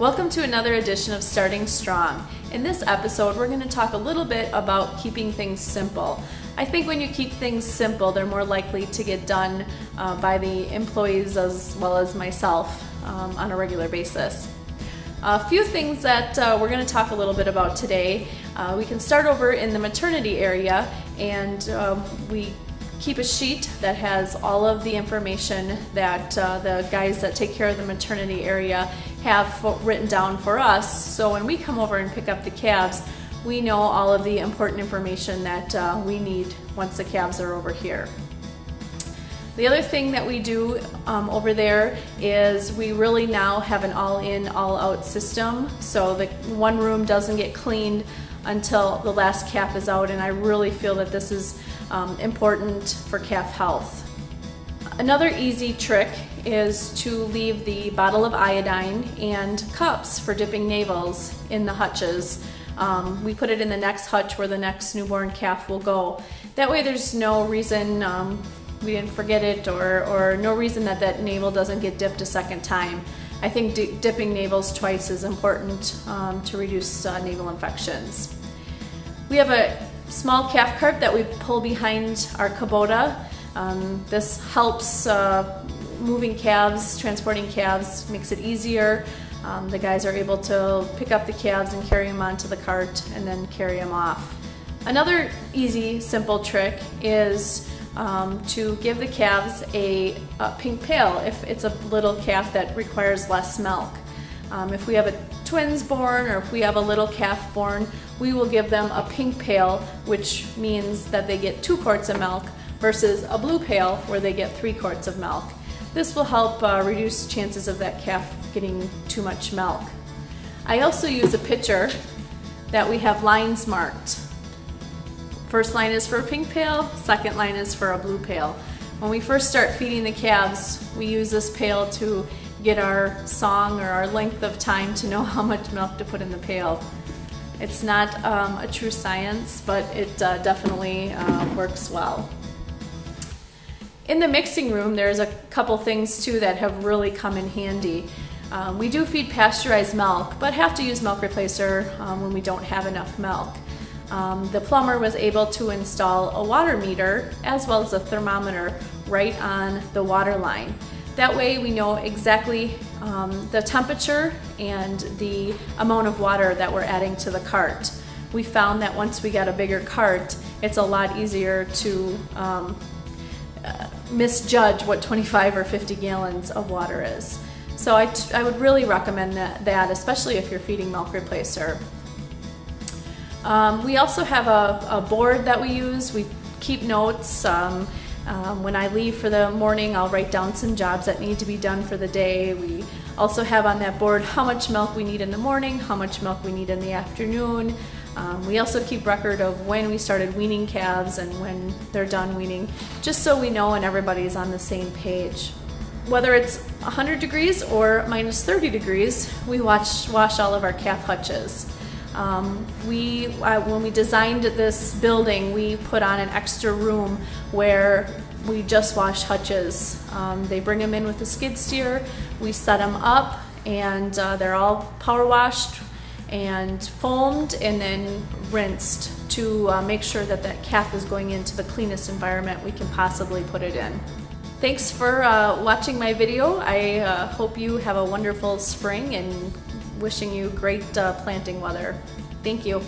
Welcome to another edition of Starting Strong. In this episode, we're going to talk a little bit about keeping things simple. I think when you keep things simple, they're more likely to get done by the employees as well as myself on a regular basis. A few things that we're going to talk a little bit about today. We can start over in the maternity area, and we keep a sheet that has all of the information that the guys that take care of the maternity area have written down for us. So when we come over and pick up the calves, we know all of the important information that we need once the calves are over here. The other thing that we do over there is we really now have an all-in, all-out system. So the one room doesn't get cleaned until the last calf is out, and I really feel that this is important for calf health. Another easy trick is to leave the bottle of iodine and cups for dipping navels in the hutches. We put it in the next hutch where the next newborn calf will go. That way there's no reason we didn't forget it, or no reason that that navel doesn't get dipped a second time. I think dipping navels twice is important to reduce navel infections. We have a small calf cart that we pull behind our Kubota. This helps moving calves, transporting calves, makes it easier. The guys are able to pick up the calves and carry them onto the cart and then carry them off. Another easy, simple trick is to give the calves a pink pail if it's a little calf that requires less milk. If we have a twins born, or if we have a little calf born, we will give them a pink pail, which means that they get 2 quarts of milk versus a blue pail where they get 3 quarts of milk. This will help reduce chances of that calf getting too much milk. I also use a pitcher that we have lines marked. First line is for a pink pail, second line is for a blue pail. When we first start feeding the calves, we use this pail to get our song or our length of time to know how much milk to put in the pail. It's not a true science, but it definitely works well. In the mixing room, there's a couple things too that have really come in handy. We do feed pasteurized milk, but have to use milk replacer when we don't have enough milk. The plumber was able to install a water meter as well as a thermometer right on the water line. That way we know exactly the temperature and the amount of water that we're adding to the cart. We found that once we got a bigger cart, it's a lot easier to misjudge what 25 or 50 gallons of water is. So I would really recommend that, especially if you're feeding milk replacer. We also have a board that we use. We keep notes. When I leave for the morning, I'll write down some jobs that need to be done for the day. We also have on that board how much milk we need in the morning, how much milk we need in the afternoon. We also keep record of when we started weaning calves and when they're done weaning, just so we know and everybody's on the same page. Whether it's 100 degrees or minus 30 degrees, we wash all of our calf hutches. When we designed this building, we put on an extra room where we just wash hutches. They bring them in with a skid steer, we set them up, and they're all power washed and foamed and then rinsed to make sure that that calf is going into the cleanest environment we can possibly put it in. Thanks for watching my video. I hope you have a wonderful spring, and wishing you great planting weather. Thank you.